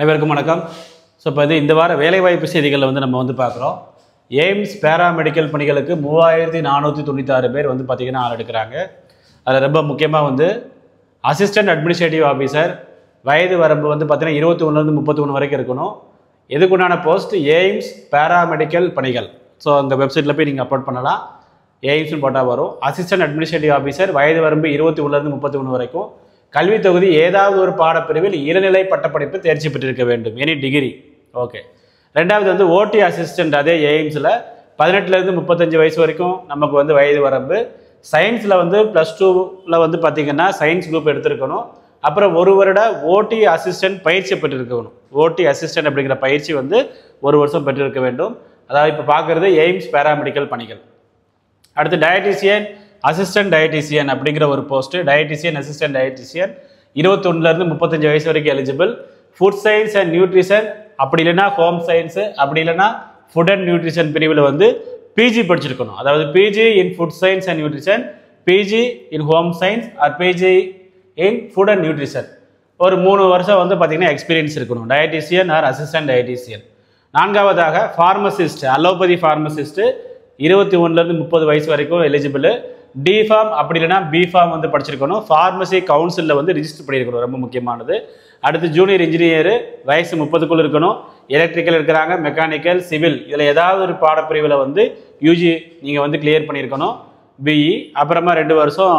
அனைவருக்கும் வணக்கம். ஸோ இப்போ இந்த வார வேலைவாய்ப்பு செய்திகளில் நம்ம பார்க்குறோம். எய்ம்ஸ் பேராமெடிக்கல் பணிகளுக்கு 3496 பேர் பார்த்திங்கன்னா ஆள் எடுக்கிறாங்க. அதில் ரொம்ப முக்கியமாக அசிஸ்டன்ட் அட்மினிஸ்ட்ரேட்டிவ் ஆஃபீஸர் வயது வரம்பு பார்த்தீங்கன்னா 21லேருந்து 31 வரைக்கும் இருக்கணும். எதுக்குண்டான போஸ்ட் எய்ம்ஸ் பேராமெடிக்கல் பணிகள். ஸோ அந்த வெப்சைட்டில் போய் நீங்கள் அப்லோட் பண்ணலாம். எய்ம்ஸ்னு போட்டால் வரும். அசிஸ்டன்ட் அட்மினிஸ்ட்ரேட்டிவ் ஆஃபீஸர் வயது வரம்பு 21லேருந்து 31 வரைக்கும். கல்வி தொகுதி ஏதாவது ஒரு பாடப்பிரிவில் இளநிலை பட்டப்படிப்பு தேர்ச்சி பெற்றிருக்க வேண்டும், எனி டிகிரி. ஓகே. ரெண்டாவது ஓடி அசிஸ்டன்ட், அதே எய்ம்ஸில் 18லேருந்து 35 வயசு வரைக்கும் நமக்கு வயது வரம்பு. சயின்ஸில் +2ல் பார்த்திங்கன்னா சயின்ஸ் குரூப் எடுத்திருக்கணும். அப்புறம் 1 வருட ஓடி அசிஸ்டன்ட் பயிற்சி பெற்றிருக்கணும். ஓடி அசிஸ்டன்ட் அப்படிங்கிற பயிற்சி 1 வருஷம் பெற்றிருக்க வேண்டும். அதாவது இப்போ பார்க்குறது எய்ம்ஸ் பேராமெடிக்கல் பணிகள். அடுத்து டயட்டிஷியன் அசிஸ்டன்ட் டயட்டிஷியன் அப்படிங்கிற ஒரு போஸ்ட்டு. டயட்டிஷியன் அசிஸ்டன்ட் டயட்டிஷியன் 21லேருந்து 35 வயசு வரைக்கும் eligible. Food science and nutrition, அப்படி இல்லைன்னா ஹோம் சயின்ஸு, அப்படி இல்லைன்னா ஃபுட் அண்ட் நியூட்ரிஷன் பிரிவில் பிஜி படிச்சிருக்கணும். அதாவது PG in food science and nutrition, PG in home science or PG in food and nutrition. ஒரு 3 வருஷம் பார்த்திங்கன்னா எக்ஸ்பீரியன்ஸ் இருக்கணும். Dietitian or assistant dietitian. நான்காவதாக ஃபார்மசிஸ்ட், அலோபதி ஃபார்மசிஸ்ட்டு 21லேருந்து 30 வயசு வரைக்கும் எலிஜிபிள். டிஃபார்ம் அப்படி இல்லைனா பிஃபார்ம் படிச்சிருக்கணும். ஃபார்மசி கவுன்சிலில் ரிஜிஸ்டர் பண்ணியிருக்கணும், ரொம்ப முக்கியமானது. அடுத்து ஜூனியர் இன்ஜினியரு வயசு 30க்குள் இருக்கணும். எலக்ட்ரிக்கல் இருக்கிறாங்க, மெக்கானிக்கல், சிவில், இதில் ஏதாவது ஒரு பாடப்பிரிவில் யூஜி நீங்கள் கிளியர் பண்ணியிருக்கணும், பிஇ. அப்புறமா 2 வருஷம்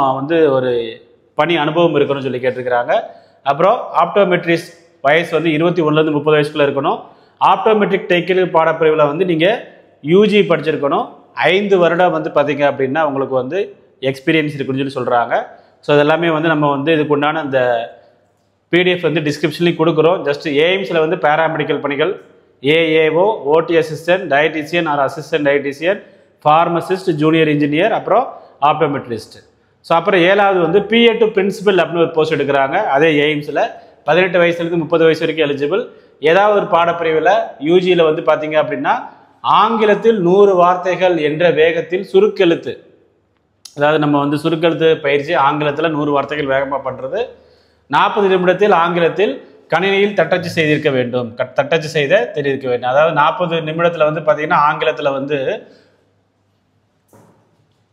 ஒரு பணி அனுபவம் இருக்கணும்னு சொல்லி கேட்டிருக்கிறாங்க. அப்புறம் ஆப்டோமெட்ரிஸ்ட் வயசு 21லேருந்து 30 வயசுக்குள்ளே இருக்கணும். ஆப்டோமெட்ரிக் டெக்னிக்கல் பாடப்பிரிவில் நீங்கள் யூஜி படிச்சிருக்கணும். 5 வருடம் பார்த்தீங்க அப்படின்னா உங்களுக்கு எக்ஸ்பீரியன்ஸ் இருக்குன்னு சொல்லி சொல்கிறாங்க. ஸோ இதெல்லாமே நம்ம இதுக்கு உண்டான அந்த பிடிஎஃப் டிஸ்கிரிப்ஷன்லையும் கொடுக்குறோம். ஜஸ்ட் எய்ம்ஸில் பேராமெடிக்கல் பணிகள் ஏஏஓ, ஓடி assistant, dietitian or assistant dietitian, pharmacist, junior engineer, அப்புறம் ஆப்டோமெட்ரிஸ்ட். ஸோ அப்புறம் 7வது பிஏ டு பிரின்சிபல் அப்படின்னு ஒரு போஸ்ட் எடுக்கிறாங்க. அதே எய்ம்ஸில் 18 வயசுலேருந்து 30 வயசு வரைக்கும் எலிஜிபிள். ஏதாவது ஒரு பாடப்பிரிவில் யூஜியில் பார்த்தீங்க அப்படின்னா ஆங்கிலத்தில் 100 வார்த்தைகள் என்ற வேகத்தில் சுருக்கெழுத்து, அதாவது நம்ம சுருக்கெழுத்து பயிற்சி ஆங்கிலத்தில் 100 வார்த்தைகள் வேகமாக பண்ணுறது. 40 நிமிடத்தில் ஆங்கிலத்தில் கணினியில் தட்டச்சு செய்திருக்க வேண்டும், தட்டச்சு செய்த தெரிவிக்க வேண்டும். அதாவது 40 நிமிடத்தில் பார்த்தீங்கன்னா ஆங்கிலத்தில்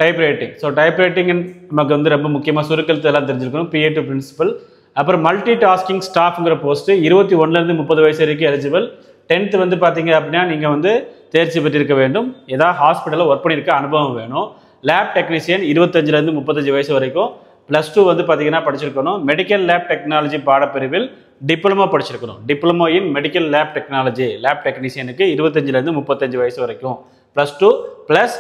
டைப்ரைட்டிங். ஸோ டைப்ரைட்டிங் நமக்கு ரொம்ப முக்கியமாக சுருக்கெழுத்து எல்லாம் தெரிஞ்சிருக்கணும். PA to principal. அப்புறம் மல்டி டாஸ்கிங் ஸ்டாஃப்ங்கிற போஸ்ட்டு 21லேருந்து 30 வயசு வரைக்கும் எலிஜிபிள். 10th பார்த்தீங்க அப்படின்னா நீங்கள் தேர்ச்சி பெற்றிருக்க வேண்டும். ஏதாவது ஹாஸ்பிட்டலில் ஒர்க் பண்ணியிருக்க அனுபவம் வேணும். லேப் டெக்னீஷியன் 25லேருந்து 35 வயசு வரைக்கும். +2 பார்த்தீங்கன்னா படிச்சிருக்கணும். மெடிக்கல் லேப் டெக்னாலஜி பாடப்பிரிவில் டிப்ளமோ படிச்சிருக்கணும். Diploma in medical lab technology, lab டெக்னீஷியனுக்கு 25லேருந்து 35 வயசு வரைக்கும். +2 +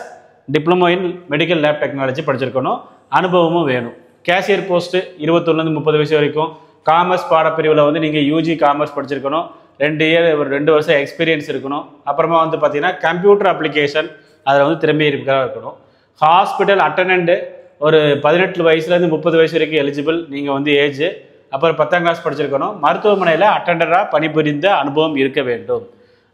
diploma in medical lab technology படிச்சிருக்கணும். அனுபவமும் வேணும். கேஷியர் போஸ்ட்டு 21லேருந்து 30 வயசு வரைக்கும். காமர்ஸ் பாடப்பிரிவில் நீங்கள் யூஜி காமர்ஸ் படிச்சிருக்கணும். 2 வருஷம் எக்ஸ்பீரியன்ஸ் இருக்கணும். அப்புறமா பார்த்தீங்கன்னா கம்ப்யூட்டர் அப்ளிகேஷன் அதில் திறமை இருக்கணும். ஹாஸ்பிட்டல் அட்டண்டன்ட்டு ஒரு 18 வயசுலேருந்து 30 வயசு வரைக்கும் எலிஜிபிள். நீங்கள் ஏஜ். அப்புறம் 10ஆம் கிளாஸ் படிச்சிருக்கணும். மருத்துவமனையில் அட்டண்டராக பணிபுரிந்த அனுபவம் இருக்க வேண்டும்.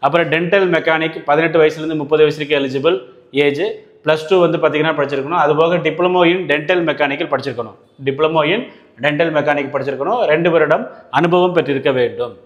அப்புறம் டென்டல் மெக்கானிக் 18 வயசுலேருந்து 30 வயசு வரைக்கும் எலிஜிபிள் ஏஜ். +2 பார்த்தீங்கன்னா படிச்சிருக்கணும். அதுபோக டிப்ளமோ இன் டென்டல் மெக்கானிக்கல் படிச்சிருக்கணும். டிப்ளமோ இன் டென்டல் மெக்கானிக் படிச்சிருக்கணும். 2 வருடம் அனுபவம் பெற்றிருக்க வேண்டும்.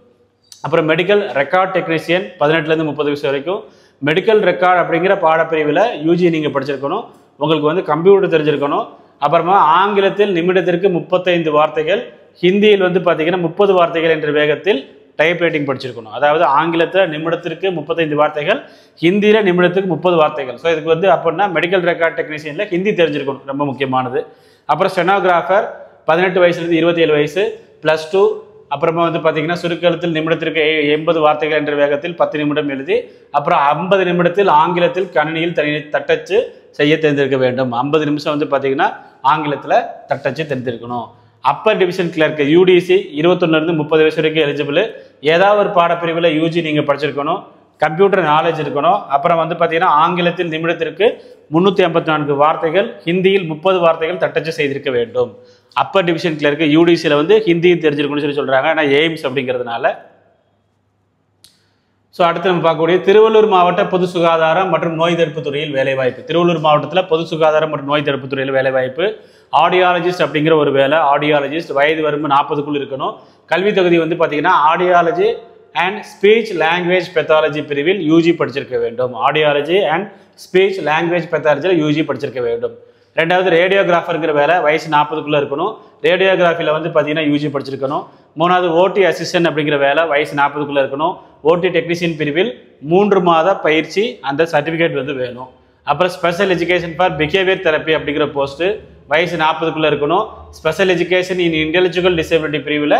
அப்புறம் மெடிக்கல் ரெக்கார்ட் டெக்னீஷியன் 18லேருந்து 30 வயசு வரைக்கும். மெடிக்கல் ரெக்கார்ட் அப்படிங்கிற பாடப்பிரிவில் யூஜி நீங்கள் படிச்சிருக்கணும். உங்களுக்கு கம்ப்யூட்டர் தெரிஞ்சிருக்கணும். அப்புறமா ஆங்கிலத்தில் நிமிடத்திற்கு 35 வார்த்தைகள், ஹிந்தியில் பார்த்தீங்கன்னா 30 வார்த்தைகள் என்ற வேகத்தில் டைப் ரைட்டிங் படிச்சிருக்கணும். அதாவது ஆங்கிலத்தில் நிமிடத்திற்கு 35 வார்த்தைகள், ஹிந்தியில் நிமிடத்துக்கு 30 வார்த்தைகள். ஸோ இதுக்கு அப்படின்னா மெடிக்கல் ரெக்கார்ட் டெக்னீஷியனில் ஹிந்தி தெரிஞ்சிருக்கணும், ரொம்ப முக்கியமானது. அப்புறம் ஸ்டெனோகிராஃபர் 18 வயசுலேருந்து 27 வயசு. +2. அப்புறமா பார்த்தீங்கன்னா சுருக்கெழுத்தில் நிமிடத்திற்கு 80 வார்த்தைகள் என்ற வேகத்தில் 10 நிமிடம் எழுதி, அப்புறம் 50 நிமிடத்தில் ஆங்கிலத்தில் கணினியில் தட்டச்சு செய்ய தெரிந்திருக்க வேண்டும். 50 நிமிஷம் பார்த்தீங்கன்னா ஆங்கிலத்தில் தட்டச்சு தெரிந்திருக்கணும். அப்பர் டிவிஷன் கிளர்க் யூடிசி 21லேருந்து 30 வயசு வரைக்கும் எலிஜிபிள். ஏதாவது ஒரு பாடப்பிரிவில் யூஜி நீங்கள் படிச்சிருக்கணும். கம்ப்யூட்டர் நாலேஜ் இருக்கணும். அப்புறம் பார்த்தீங்கன்னா ஆங்கிலத்தில் நிமிடத்திற்கு 354 வார்த்தைகள், ஹிந்தியில் 30 வார்த்தைகள் தட்டச்சு செய்திருக்க வேண்டும். அப்பர் டிவிஷன் கிளர்க்கு யூடிசியில் ஹிந்தியும் தெரிஞ்சிருக்குன்னு சொல்லி சொல்கிறாங்க, ஆனால் எய்ம்ஸ் அப்படிங்கிறதுனால. ஸோ அடுத்து நம்ம பார்க்கக்கூடிய திருவள்ளூர் மாவட்ட பொது சுகாதாரம் மற்றும் நோய் தடுப்பு துறையில் வேலைவாய்ப்பு. திருவள்ளூர் மாவட்டத்தில் பொது சுகாதாரம் மற்றும் நோய் தடுப்பு துறையில் வேலைவாய்ப்பு. ஆடியாலஜிஸ்ட் அப்படிங்கிற ஒரு வேலை. ஆடியாலஜிஸ்ட் வயது வரம்பு 40க்குள் இருக்கணும். கல்வி தகுதி பார்த்தீங்கன்னா audiology and speech language pathology பிரிவில் யூஜி படிச்சிருக்க வேண்டும். ஆடியாலஜி அண்ட் ஸ்பீச் லாங்குவேஜ் பெத்தாலஜியில் யூஜி படிச்சிருக்க வேண்டும். ரெண்டாவது ரேடியோகிராஃபருங்கிற வேலை வயசு 40க்குள்ளே இருக்கணும். ரேடியோகிராஃபியில் வந்து பார்த்தீங்கன்னா யூஜி படிச்சிருக்கணும். மூணாவது ஓடி அசிஸ்டன்ட் அப்படிங்கிற வேலை வயசு 40க்குள்ளே இருக்கணும். ஓடி டெக்னீஷியன் பிரிவில் 3 மாத பயிற்சி அந்த சர்டிஃபிகேட் வந்து வேணும். அப்புறம் special education for behaviour therapy அப்படிங்கிற போஸ்ட்டு வயசு 40க்குள்ளே இருக்கணும். Special education in intelligible disability பிரிவில்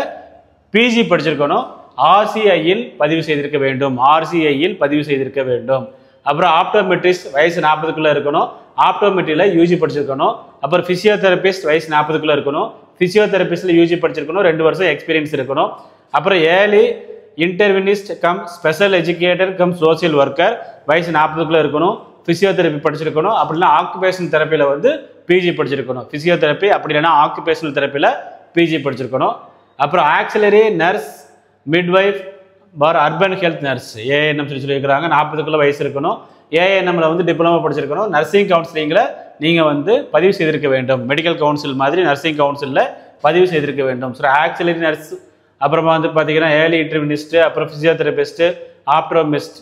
பிஜி படிச்சிருக்கணும். ஆர்சிஐயில் பதிவு செய்திருக்க வேண்டும். ஆர்சிஐயில் பதிவு செய்திருக்க வேண்டும். அப்புறம் ஆப்டோமெட்ரிஸ்ட் வயசு 40க்குள்ளே இருக்கணும். ஆப்டோமெட்ரியில் யூஜி படிச்சிருக்கணும். அப்புறம் ஃபிசியோதெரபிஸ்ட் வயசு 40க்குள்ளே இருக்கணும். ஃபிசியோதெரபிஸ்டில் யூஜி படிச்சிருக்கணும். 2 வருஷம் எக்ஸ்பீரியன்ஸ் இருக்கணும். அப்புறம் early interventionist cum special educator cum social worker வயசு 40க்குள்ளே இருக்கணும். ஃபிசியோதெரப்பி படிச்சிருக்கணும். அப்படின்னா ஆக்குபேஷனல் தெரப்பியில் வந்து பிஜி படிச்சிருக்கணும். ஃபிசியோதெரப்பி அப்படி இல்லைன்னா ஆக்குபேஷனல் தெரப்பியில் பிஜி படிச்சிருக்கணும். அப்புறம் ஆக்சிலரி நர்ஸ் மிட்வைஃப் பார் அர்பன் ஹெல்த் நர்ஸ் ஏஎன்எம் சொல்லியிருக்கிறாங்க. 40க்குள்ள வயசு இருக்கணும். ஏஎன்எம்ல வந்து டிப்ளமோ படிச்சிருக்கணும். நர்சிங் கவுன்சிலிங்கில் நீங்கள் வந்து பதிவு செய்திருக்க வேண்டும். மெடிக்கல் கவுன்சில் மாதிரி நர்சிங் கவுன்சிலில் பதிவு செய்திருக்க வேண்டும். ஸோ ஆக்சிலரி நர்ஸ், அப்புறமா வந்து பார்த்தீங்கன்னா ஏர்லி இன்டர்வினிஸ்ட்டு, அப்புறம் physiotherapist, optometrist,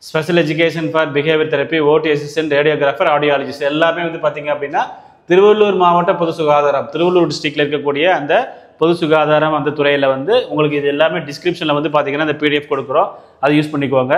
special education for behaviour therapy, OT assistant, radiographer, audiologist எல்லாமே வந்து பார்த்தீங்க அப்படின்னா திருவள்ளூர் மாவட்ட பொது சுகாதாரம், திருவள்ளூர் டிஸ்ட்ரிக்டில் இருக்கக்கூடிய அந்த பொது சுகாதாரம் அந்த துறையில் வந்து உங்களுக்கு இது எல்லாமே டிஸ்கிரிப்ஷனில் வந்து பார்த்தீங்கன்னா இந்த பிடிஎஃப் கொடுக்குறோம். அதை யூஸ் பண்ணிக்குவாங்க.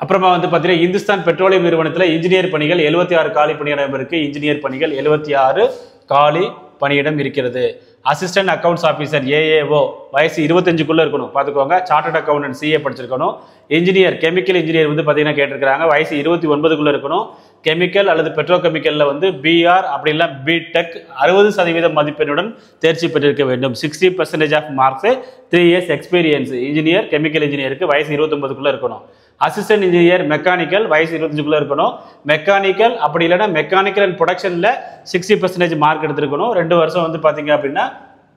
அப்புறமா வந்து பார்த்தீங்கன்னா இந்துஸ்தான் பெட்ரோலியம் நிறுவனத்தில் இன்ஜினியர் பணிகள் 76 காலி பணியிடம் இருக்குது. இன்ஜினியர் பணிகள் 76 காலி பணியிடம் இருக்கிறது. அசிஸ்டன்ட் அக்கவுண்ட்ஸ் ஆஃபீஸர் ஏஏஓ வயசு 25க்குள்ளே இருக்கணும். பார்த்துக்கோங்க. சார்ட்டர்ட் அக்கௌண்டன்ட் சிஏ படிச்சிருக்கணும். இன்ஜினியர் கெமிக்கல் இன்ஜினியர் வந்து பார்த்தீங்கன்னா கேட்டிருக்கிறாங்க. வயசு 29க்குள்ளே இருக்கணும். கெமிக்கல் அல்லது பெட்ரோகெமிக்கலில் வந்து பிஆர் அப்படி இல்லை பிடெக் 60% மதிப்பெண்ணுடன் தேர்ச்சி பெற்றிருக்க வேண்டும். 60% of marks, 3 years experience. Engineer chemical இன்ஜினியருக்கு வயசு 29க்குள்ளே இருக்கணும். அசிஸ்டன்ட் இன்ஜினியர் மெக்கானிக்கல் வயசு 25க்குள்ளே இருக்கணும். மெக்கானிக்கல் அப்படி இல்லைன்னா மெக்கானிக்கல் அண்ட் ப்ரொடக்ஷனில் 60% மார்க் எடுத்துருக்கணும். 2 வருஷம் வந்து பார்த்தீங்க அப்படின்னா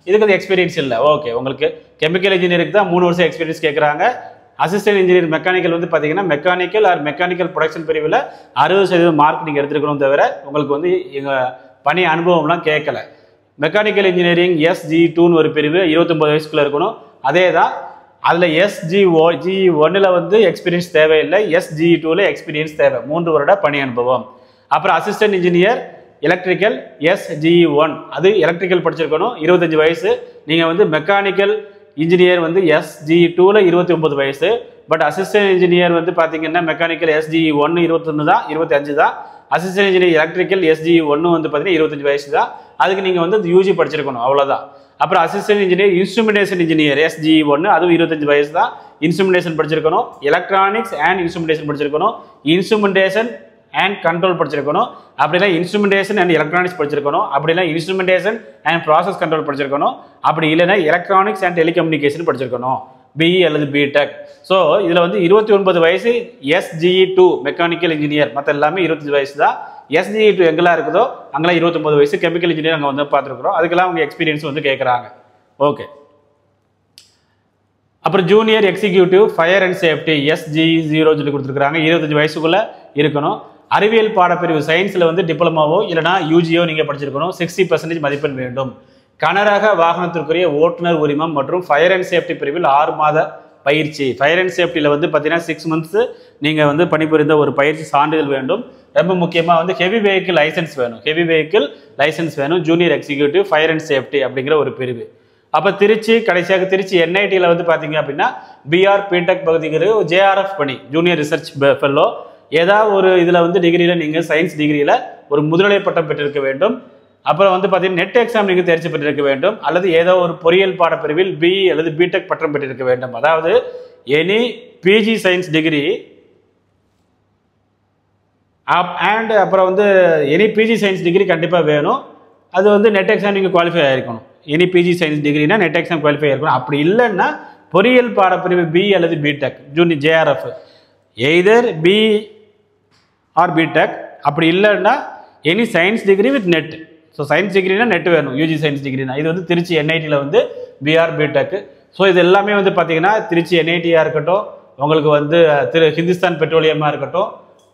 இதுக்கு வந்து எக்ஸ்பீரியன்ஸ் இல்லை. ஓகே, உங்களுக்கு கெமிக்கல் இன்ஜினியருக்கு தான் 3 வருஷம் எக்ஸ்பீரியன்ஸ் கேட்குறாங்க. அசிஸ்டன்ட் இன்ஜினியர் மெக்கானிக்கல் வந்து பார்த்தீங்கன்னா மெக்கானிக்கல் ஆர் மெக்கானிக்கல் ப்ரொடக்ஷன் பிரிவில் 60% மார்க் நீங்கள் எடுத்துருக்கணும். தவிர உங்களுக்கு வந்து எங்கள் பணி அனுபவம்லாம் கேட்கல. மெக்கானிக்கல் இன்ஜினியரிங் SG2ன்னு ஒரு பிரிவு 29 வயசுக்குள்ளே இருக்கணும். அதே தான் அதில் G1ல் வந்து எக்ஸ்பீரியன்ஸ் தேவையில்லை. SG2ல எக்ஸ்பீரியன்ஸ் தேவை. 3 வருட பணி அனுபவம். அப்புறம் அசிஸ்டன்ட் இன்ஜினியர் எலக்ட்ரிக்கல் SG1 அது எலக்ட்ரிக்கல் படிச்சிருக்கணும். 25 வயசு. நீங்கள் வந்து மெக்கானிக்கல் இன்ஜினியர் வந்து SG2ல 29 வயசு. பட் அசிஸ்டன்ட் இன்ஜினியர் வந்து பார்த்தீங்கன்னா மெக்கானிக்கல் SG1 21 தான், 25 தான். அசிஸ்டன்ட் இன்ஜினியர் எலக்ட்ரிக்கல் SG1 வந்து பார்த்தீங்கன்னா 25 வயசு தான். அதுக்கு நீங்கள் வந்து யூஜி படிச்சிருக்கணும், அவ்வளோதான். அப்புறம் assistant engineer instrumentation engineer SG1 அதுவும் 25 வயசு தான். இன்ஸ்ட்ருமெண்டேஷன் படிச்சிருக்கணும். எலக்ட்ரானிக்ஸ் அண்ட் இன்ஸ்ட்ருமெண்டேஷன் படிச்சிருக்கணும். இன்ஸ்ட்ருமெண்டேஷன் அண்ட் கண்ட்ரோல் படிச்சிருக்கணும். அப்படின்னா இன்ஸ்ட்ருமெண்டேஷன் அண்ட் எலக்ட்ரானிக்ஸ் படிச்சிருக்கணும். அப்படின்னா இன்ஸ்ட்ருமெண்டேஷன் அண்ட் ப்ராசஸ் கண்ட்ரோல் படிச்சிருக்கணும். அப்படி இல்லைன்னா எலக்ட்ரானிக்ஸ் அண்ட் டெலிகம்யூனிகேஷன் படிச்சிருக்கணும், பிஇ அல்லது பிடெக். ஸோ இதில் வந்து 29 வயசு SG2 மெக்கானிக்கல் இன்ஜினியர், மற்ற எல்லாமே 25 வயசு தான். SG2 எங்கெல்லாம் இருக்குதோ அங்கெல்லாம் 29 வயசு. கெமிக்கல் இன்ஜினியர் அங்கே வந்து பார்த்துருக்குறோம். அதுக்கெல்லாம் அவங்க எக்ஸ்பீரியன்ஸ் வந்து கேட்குறாங்க. ஓகே. அப்புறம் junior executive fire and safety SG0 சொல்லி கொடுத்துருக்காங்க. 25 வயசுக்குள்ளே இருக்கணும். அறிவியல் பாடப்பிரிவு சயின்ஸில் வந்து டிப்ளமாவோ இல்லைனா யூஜியோ நீங்கள் படிச்சிருக்கணும். 60% மதிப்பெண் வேண்டும். கனரக வாகனத்திற்குரிய ஓட்டுநர் உரிமம் மற்றும் ஃபயர் அண்ட் சேஃப்டி பிரிவில் 6 மாத பயிற்சி. ஃபயர் அண்ட் சேஃப்டியில் வந்து பார்த்தீங்கன்னா 6 மந்த்ஸ் நீங்கள் வந்து பணிபுரிந்த ஒரு பயிற்சி சான்றிதழ் வேண்டும். ரொம்ப முக்கியமாக வந்து ஹெவி வெஹிக்கிள் லைசன்ஸ் வேணும். ஹெவி வெஹிக்கிள் லைசன்ஸ் வேணும். Junior executive fire and safety அப்படிங்கிற ஒரு பிரிவு. அப்போ திருச்சி, கடைசியாக திருச்சி NITயில் வந்து பார்த்தீங்க அப்படின்னா பிஆர் பிடெக் பகுதிங்கிறது JRF பணி, ஜூனியர் ரிசர்ச் ஃபெல்லோ. ஏதாவது ஒரு இதில் வந்து டிகிரியில் நீங்கள் சயின்ஸ் டிகிரியில் ஒரு முதுநிலை பட்டம் பெற்றிருக்க வேண்டும். அப்புறம் வந்து பார்த்தீங்கன்னா நெட் எக்ஸாம் நீங்கள் தேர்ச்சி பெற்றிருக்க வேண்டும். அல்லது ஏதோ ஒரு பொறியியல் பாடப்பிரிவில் பிஇ அல்லது பிடெக் பட்டம் பெற்றிருக்க வேண்டும். அதாவது any PG science degree and அப்புறம் வந்து எனி பிஜி சயின்ஸ் டிகிரி கண்டிப்பாக வேணும். அது வந்து நெட் எக்ஸாம் நீங்கள் குவாலிஃபை ஆகிருக்கணும். எனி பிஜி சயின்ஸ் டிகிரினா நெட் எக்ஸாம் குவாலிஃபை ஆகிருக்கணும். அப்படி இல்லைன்னா பொறியியல் பாடப்பிரிவு பிஇ அல்லது BTech junior JRF either B or BTech. அப்படி இல்லைன்னா any science degree with net. So science டிகிரினா நெட் வேணும். யூஜி சயின்ஸ் டிகிரினா இது வந்து திருச்சி NITயில் வந்து பிஆர் பிடெக். ஸோ இது எல்லாமே வந்து பார்த்தீங்கன்னா திருச்சி NITயாக இருக்கட்டும், உங்களுக்கு வந்து ஹிந்துஸ்தான் பெட்ரோலியமாக இருக்கட்டும்,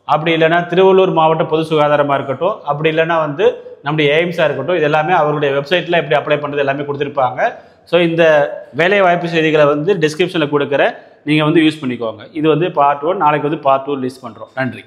அப்படி இல்லைன்னா திருவள்ளூர் மாவட்ட பொது சுகாதாரமாக இருக்கட்டும், அப்படி இல்லைன்னா வந்து நம்முடைய எய்ம்ஸாக இருக்கட்டும், இது எல்லாமே அவருடைய வெப்சைட்டில் எப்படி அப்ளை பண்ணுறது எல்லாமே கொடுத்துருப்பாங்க. ஸோ இந்த வேலை வாய்ப்பு செய்திகளை வந்து டிஸ்கிரிப்ஷனில் கொடுக்குற நீங்கள் வந்து யூஸ் பண்ணிக்கோங்க. இது வந்து பார்ட் 1. நாளைக்கு வந்து பார்ட் 2 ரிலீஸ் பண்ணுறோம். நன்றி.